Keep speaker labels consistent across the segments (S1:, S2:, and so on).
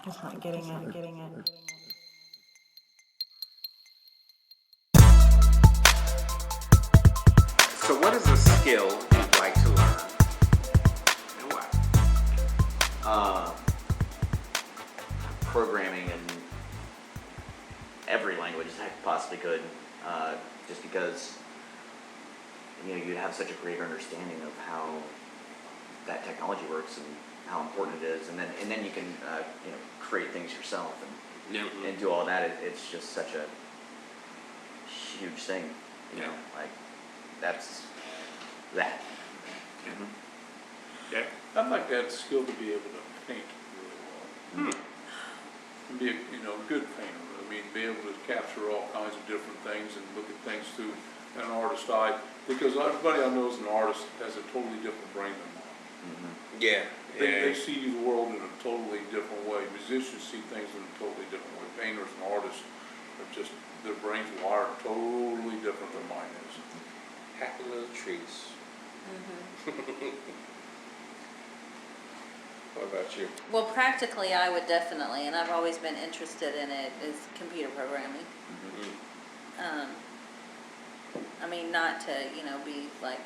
S1: Just not getting it.
S2: So what is a skill you'd like to learn? And why?
S3: Programming in every language I possibly could, just because you'd have such a greater understanding of how that technology works and how important it is, and then you can create things yourself and do all that. It's just such a huge thing, like that's that.
S2: Mm-hmm. Yeah.
S4: I'd like to have the skill to be able to paint really well. And be a good painter. I mean, be able to capture all kinds of different things and look at things through an artist's eye. Because everybody I know is an artist has a totally different brain than mine.
S2: Mm-hmm. Yeah.
S4: They see the world in a totally different way. Musicians see things in a totally different way. Painters and artists are just, their brains wired totally different than mine is.
S2: Happy little trees. What about you?
S5: Well, practically, I would definitely, and I've always been interested in it, is computer programming.
S2: Mm-hmm.
S5: I mean, not to, be like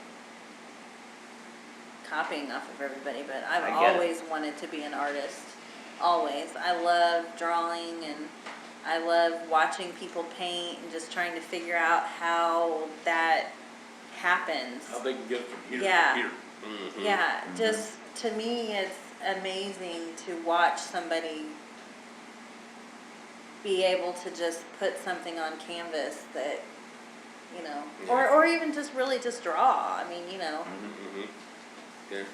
S5: copying off of everybody, but I've always wanted to be an artist. Always. I love drawing and I love watching people paint and just trying to figure out how that happens.
S4: How they can get from here
S5: Yeah.
S4: to here.
S2: Mm-hmm.
S5: Yeah, just to me, it's amazing to watch somebody be able to just put something on canvas that, or even just really just draw. I mean,
S2: Mm-hmm. Yeah.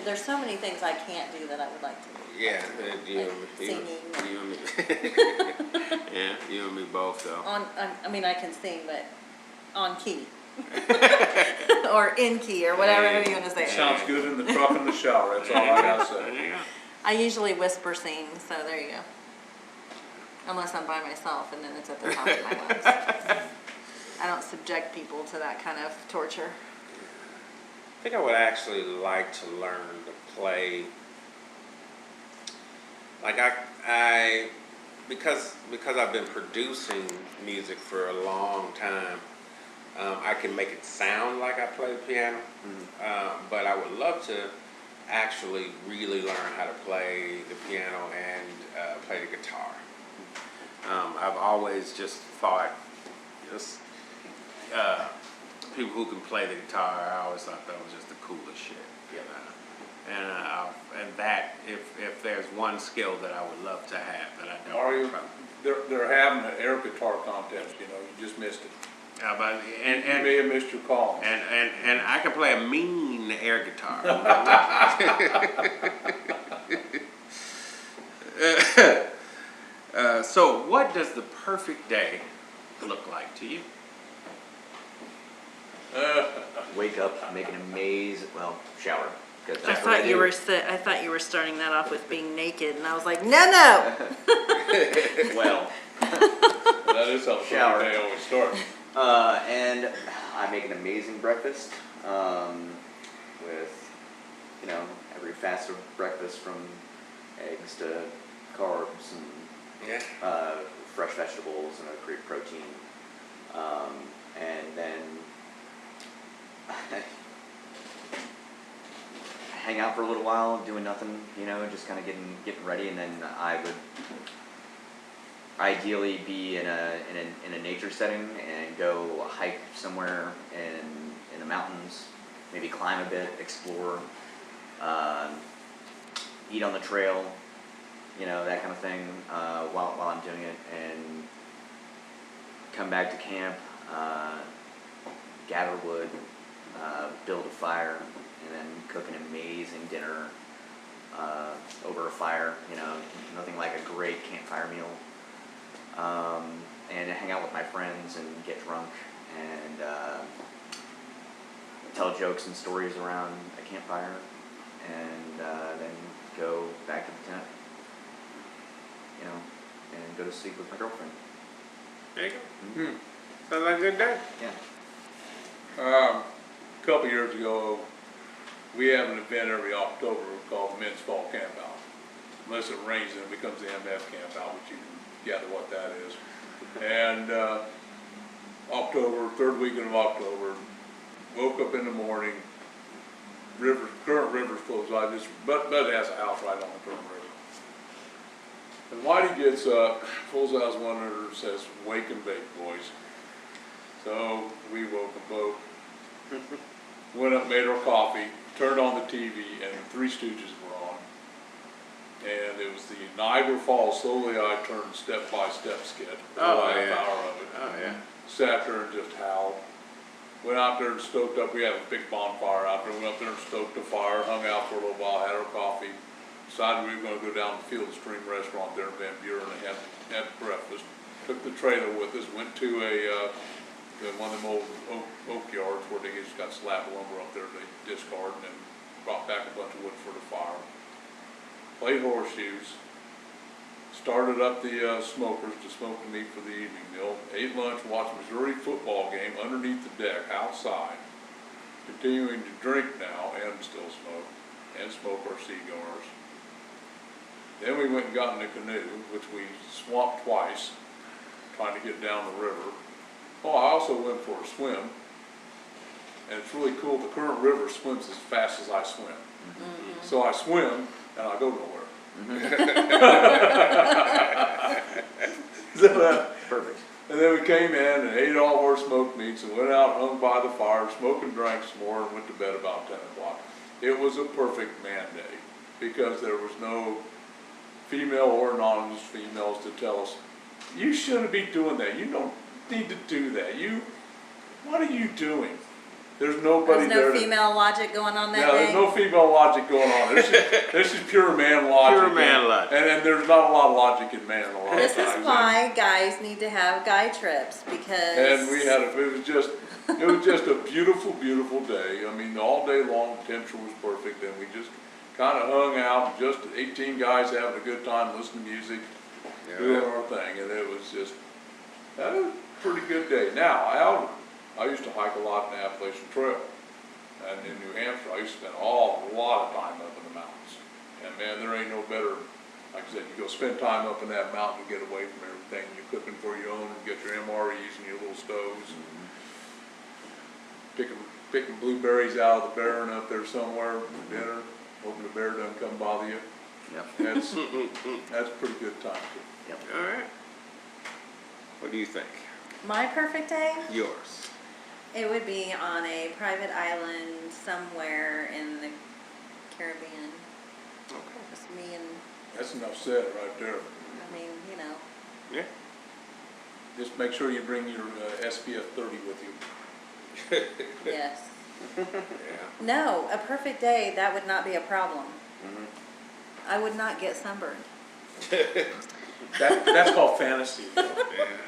S5: there's so many things I can't do that I would like to do.
S2: Yeah.
S5: Singing.
S2: You and me. Yeah, you and me both though.
S5: I can sing, but on key. Or in key, or whatever you want to say.
S4: Sounds good in the truck and the shower. That's all I gotta say.
S2: There you go.
S5: I usually whisper sing, so there you go. Unless I'm by myself, and then it's at the top of my lungs. I don't subject people to that kind of torture.
S2: I think I would actually like to learn to play. Like because I've been producing music for a long time. I can make it sound like I play the piano, but I would love to actually really learn how to play the piano and play the guitar. I've always just thought, people who can play the guitar, I always thought that was just the coolest shit. And that if there's one skill that I would love to have that I don't.
S4: Are you? They're having an air guitar contest. You just missed it.
S2: Yeah, but
S4: You may have missed your call.
S2: and I can play a mean air guitar. So what does the perfect day look like to you?
S3: Wake up, make an shower.
S1: I thought you were starting that off with being naked, and I was like, no.
S3: Well,
S4: That is how the
S3: Shower.
S4: day always starts.
S3: and I make an amazing breakfast with every facet of breakfast, from eggs to carbs and fresh vegetables and a great protein, and then hang out for a little while doing nothing, just kind of getting ready, and then I would ideally be in a nature setting and go hike somewhere in the mountains, maybe climb a bit, explore, eat on the trail, that kind of thing, while I'm doing it, and come back to camp, gather wood, build a fire, and then cook an amazing dinner over a fire. Nothing like a great campfire meal. And hang out with my friends and get drunk and tell jokes and stories around a campfire, and then go back to the tent, and go to sleep with my girlfriend.
S2: There you go. Sounds like a good day.
S3: Yeah.
S4: A couple years ago, we have an event every October called Men's Fall Camp Out. unless it rains, then it becomes the MF camp out, which you can gather what that is. And October, third weekend of October, woke up in the morning, current river's close by, but it has a house right on the current river. And Whitey gets up, pulls out his one and says, "Wake and bake, boys." So we woke them both, went up, made our coffee, turned on the TV, and the Three Stooges were on. And it was the Niagara Falls Slowly I Turned Step by Step skit.
S2: Oh,
S4: half
S2: yeah.
S4: hour of it.
S2: Oh, yeah.
S4: Sat there and just howled. Went out there and stoked up. We have a big bonfire out there. Went up there and stoked the fire, hung out for a little while, had our coffee. Decided we were going to go down to Field and Stream restaurant there in Van Buren and had breakfast. Took the trailer with us. Went to one of them old oak yards where they just got slab of lumber up there they discard, and then brought back a bunch of wood for the fire. Played horseshoes. Started up the smokers to smoke the meat for the evening meal. Ate lunch, watched Missouri football game underneath the deck outside. Continuing to drink now and still smoke, and smoke our cigars. Then we went and got in the canoe, which we swamped twice, trying to get down the river. Oh, I also went for a swim, and it's really cool. The current river swims as fast as I swim. Mm-hmm. So I swim, and I go nowhere.
S3: Perfect.
S4: And then we came in and ate all of our smoked meats and went out, hung by the fire, smoked and drank some more, and went to bed about 10 o'clock. It was a perfect man day because there was no female or anonymous females to tell us, "You shouldn't be doing that. You don't need to do that. What are you doing?" There's nobody
S5: There's
S4: there.
S5: no female logic going on that
S4: Yeah,
S5: day.
S4: there's no female logic going on. This is pure man logic.
S2: Pure man logic.
S4: And there's not a lot of logic in man a lot
S5: This
S4: of times.
S5: is why guys need to have guy trips, because.
S4: And we had it was just a beautiful, beautiful day. I mean, all day long, the temperature was perfect, and we just kind of hung out, just 18 guys having a good time, listening to music, doing our thing, and it was just that was a pretty good day. Now, I used to hike a lot in the Appalachian Trail, and in New Hampshire, I used to spend a lot of time up in the mountains. And man, there ain't no better, like I said, you go spend time up in that mountain and get away from everything. You're cooking for your own, you get your MREs and your little stoves, and picking blueberries out of the barren up there somewhere for dinner, hoping the bear doesn't come bother you.
S3: Yep.
S4: That's a pretty good time too.
S3: Yep.
S2: All right. What do you think?
S5: My perfect day?
S2: Yours.
S5: It would be on a private island somewhere in the Caribbean.
S2: Okay.
S5: Just me and,
S4: That's enough said right there.
S5: I mean, you know.
S2: Yeah.
S4: Just make sure you bring your SPF 30 with you.
S5: Yes.
S2: Yeah.
S5: No, a perfect day, that would not be a problem.
S2: Mm-hmm.
S5: I would not get sunburned.
S4: That's called fantasy.
S2: Yeah.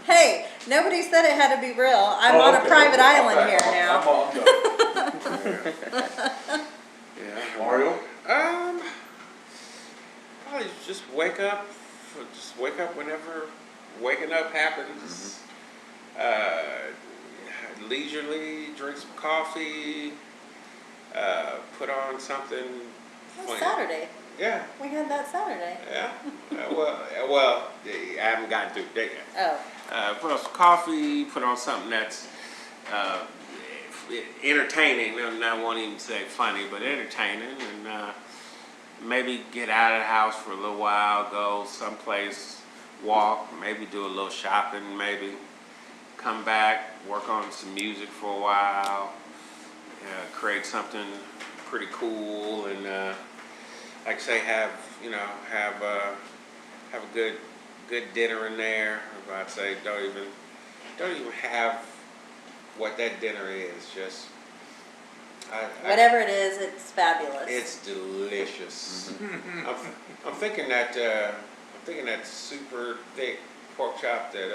S5: Hey, nobody said it had to be real. I'm on a private island here now.
S4: I'm done.
S2: Yeah.
S4: Mario?
S2: Probably just wake up whenever waking up happens. Leisurely, drink some coffee, put on something.
S5: It's
S2: funny.
S5: Saturday.
S2: Yeah.
S5: We had that Saturday.
S2: Yeah. Well, I haven't gotten through the day yet.
S5: Oh.
S2: Put on some coffee, put on something that's entertaining. I won't even say funny, but entertaining. And maybe get out of the house for a little while, go someplace, walk, maybe do a little shopping, maybe come back, work on some music for a while, create something pretty cool, and like I say, have a good dinner in there. I'd say don't even have what that dinner is. Just
S5: Whatever it is, it's fabulous.
S2: it's delicious. I'm thinking that super thick pork chop that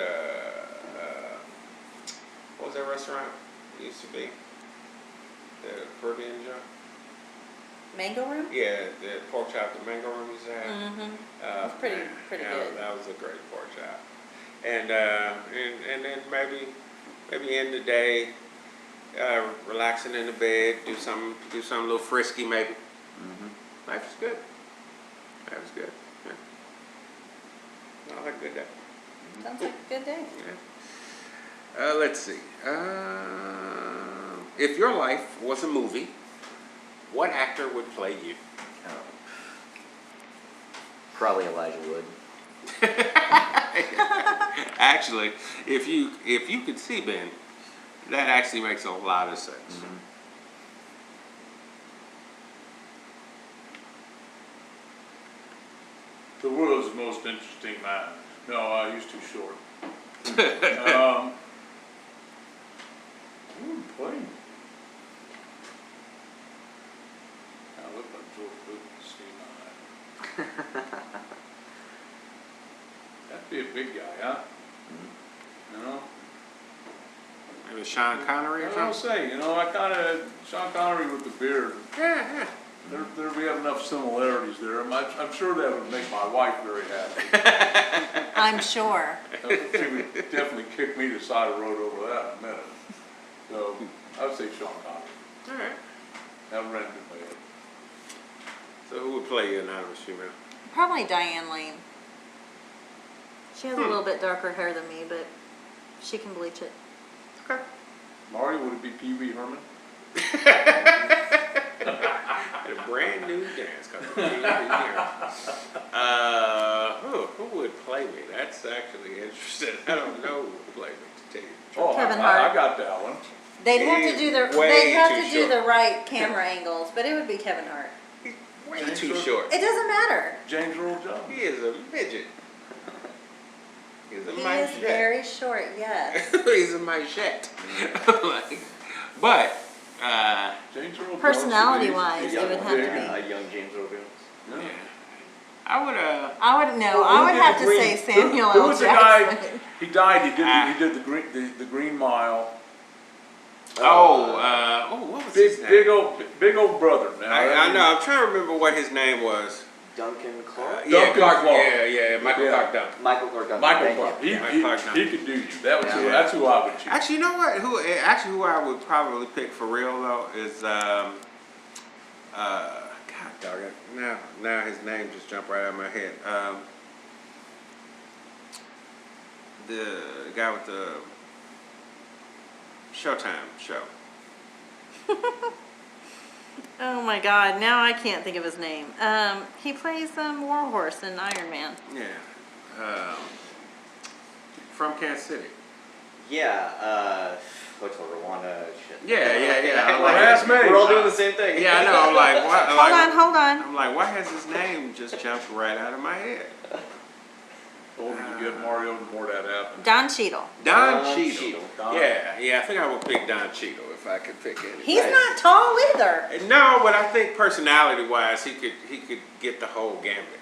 S2: what was that restaurant it used to be? The Caribbean joint.
S5: Mango room?
S2: Yeah, the pork chop the mango room used to have.
S5: Mm-hmm. It's pretty
S2: yeah,
S5: good.
S2: That was a great pork chop. And then maybe end the day relaxing in the bed, do something a little frisky maybe.
S3: Mm-hmm.
S2: Life is good. That was good. Yeah. Sounds like a good day.
S5: Sounds like a good day.
S2: Yeah. Let's see. If your life was a movie, what actor would play you?
S3: Oh. Probably Elijah Wood.
S2: Actually, if you could see Ben, that actually makes a lot of sense.
S3: Mm-hmm.
S4: The world's most interesting man. No, he's too short. Who would play me? I look like George Lucas, see my That'd be a big guy, huh? You know?
S2: Maybe Sean Connery or
S4: I don't
S2: something?
S4: say, I Sean Connery with the beard.
S2: Yeah.
S4: We have enough similarities there. I'm sure that would make my wife very happy.
S5: I'm sure.
S4: She would definitely kick me to the side of the road over that in a minute. So I would say Sean Connery.
S2: All right.
S4: That ran through my head.
S2: So who would play you anonymous female?
S5: Probably Diane Lane. She has a little bit darker hair than me, but she can bleach it.
S2: Okay.
S4: Mario, would it be Pee Wee Herman?
S2: A brand new dance company. Who would play me? That's actually interesting. I don't know who would play me, to tell you the truth.
S4: Oh,
S5: Kevin
S4: I
S5: Hart.
S4: got that one.
S5: They'd have to do
S2: He's
S5: the
S2: way
S5: they'd have
S2: too
S5: to do
S2: short.
S5: the right camera angles, but it would be Kevin Hart.
S2: He's way
S4: James
S2: too
S4: Short.
S2: short.
S5: It doesn't matter.
S4: James Earl Jones.
S2: He is a midget. He's a
S5: He is
S2: machette.
S5: very short, yes.
S2: He's a machette. But,
S4: James Earl Jones.
S5: Personality-wise,
S4: he's
S5: it would have to
S4: big.
S5: be.
S3: A young James Earl Jones.
S4: Yeah.
S2: yeah. I would,
S5: I would have to say Samuel
S4: Who
S5: L.
S4: was the
S5: Jackson.
S4: guy? He died. He did the Green Mile.
S2: what was his name?
S4: Big old brother. Now
S2: I know. I'm trying to remember what his name was.
S3: Duncan Clark?
S2: Yeah,
S4: Clark.
S2: Yeah, Michael
S4: Yeah.
S2: Clark Duncan.
S3: Michael Clark Duncan.
S4: Michael
S3: Thank
S4: Clark.
S3: you.
S4: He could do you.
S3: Yeah.
S4: That's who I would choose.
S2: Actually, you know what? Who I would probably pick for real though is God dog it. Now his name just jumped right out of my head. The guy with the Showtime show.
S1: Oh my God! Now I can't think of his name. He plays Warhorse in Iron Man.
S2: Yeah. From Kansas City.
S3: Yeah, Hotel Rwanda, shit.
S2: Yeah. I'm
S4: Well, that's me.
S3: We're all doing the same thing.
S2: Yeah, I know. I'm like, what?
S1: Hold on.
S2: I'm like, why has his name just jumped right out of my head?
S4: The older you get, Mario, the more that happens.
S1: Don Cheadle.
S2: Don Cheadle.
S4: Don.
S2: Yeah. I think I would pick Don Cheadle if I could pick any.
S1: He's not tall either.
S2: No, but I think personality-wise, he could get the whole gambit.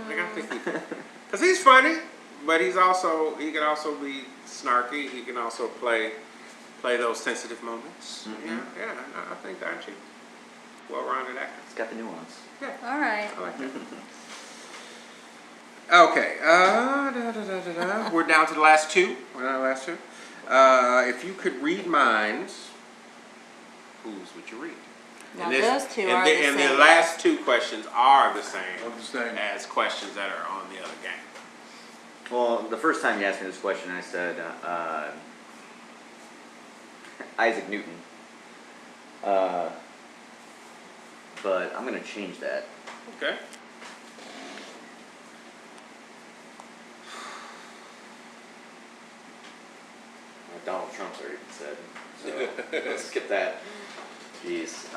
S2: Like I think because he's funny, but he can also be snarky. He can also play those sensitive moments.
S3: Mm-hmm.
S2: Yeah. I think Don Cheadle, well-rounded actor.
S3: It's got the nuance.
S2: Yeah,
S5: All right.
S2: I like that. Okay. We're down to the last two. If you could read minds, whose would you read?
S5: Now
S2: And
S5: those two are the
S2: and
S5: same.
S2: the last two questions are the same
S4: Of the same.
S2: as questions that are on the other game.
S3: Well, the first time you asked me this question, I said Isaac Newton. But I'm going to change that.
S2: Okay.
S3: Donald Trump's already been said, so let's skip that. Jeez.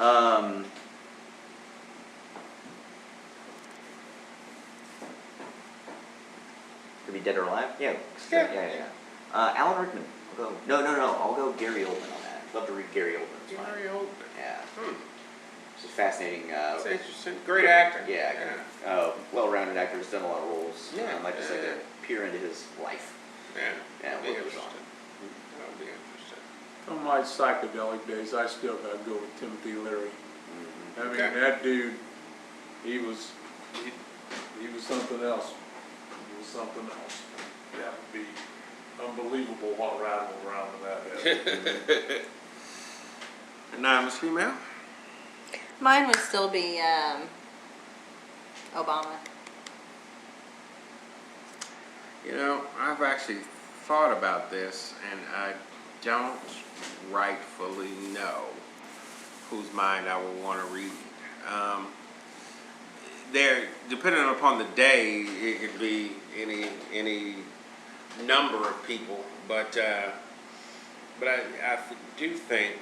S3: Could be dead or alive? Yeah. Yeah. Alan Rickman. I'll go. No. I'll go Gary Oldman on that. I'd love to read Gary Oldman's mind.
S2: Gary Oldman.
S3: Yeah. It's a fascinating.
S2: That's interesting. Great actor.
S3: Yeah. Well-rounded actor. Has done a lot of roles.
S2: Yeah,
S3: I'd like to
S2: yeah.
S3: peer into his life.
S2: Yeah.
S3: Yeah,
S2: That'd be
S3: what goes
S2: interesting. That would be interesting.
S4: From my psychedelic days, I still gotta go with Timothy Leary. I mean,
S2: Okay.
S4: that dude, he was something else. He was something else. That would be unbelievable what rattled around in that head.
S2: Anonymous female.
S1: Mine would still be
S5: Obama.
S2: You know, I've actually thought about this, and I don't rightfully know whose mind I would want to read. Depending upon the day, it could be any number of people, but I do think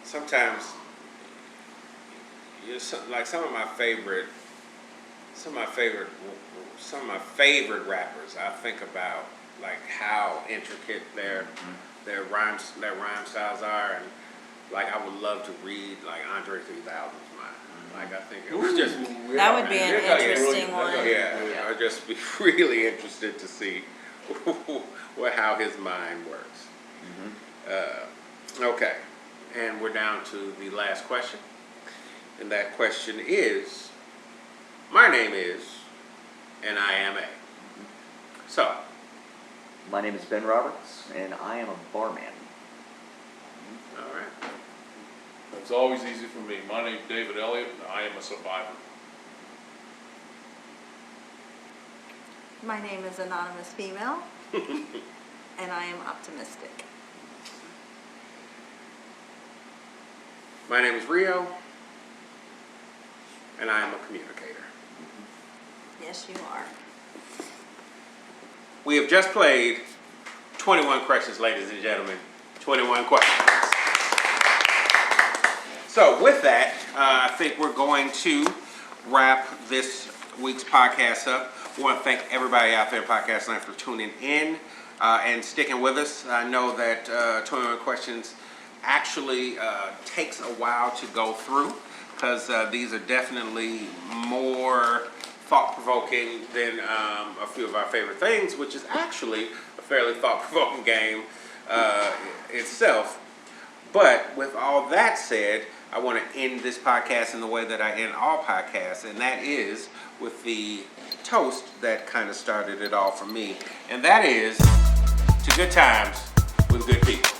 S2: sometimes like some of my favorite rappers. I think about like how intricate their rhyme styles are, and like I would love to read like Andre 3000's mind. Like I think it was just
S5: That would be an interesting one.
S2: yeah. I'd just be really interested to see how his mind works. Okay, and we're down to the last question, and that question is: my name is, and I am a. So.
S3: My name is Ben Roberts, and I am a barman.
S2: All right.
S4: It's always easy for me. My name's David Elliott, and I am a survivor.
S1: My name is Anonymous Female, and I am optimistic.
S2: My name is Rio, and I am a communicator.
S1: Yes, you are.
S2: We have just played 21 questions, ladies and gentlemen. 21 questions. So with that, I think we're going to wrap this week's podcast up. I want to thank everybody out there in Podcast Land for tuning in and sticking with us. I know that 21 questions actually takes a while to go through, because these are definitely more thought-provoking than a few of our favorite things, which is actually a fairly thought-provoking game itself. But with all that said, I want to end this podcast in the way that I end all podcasts, and that is with the toast that kind of started it all for me, and that is to good times with good people.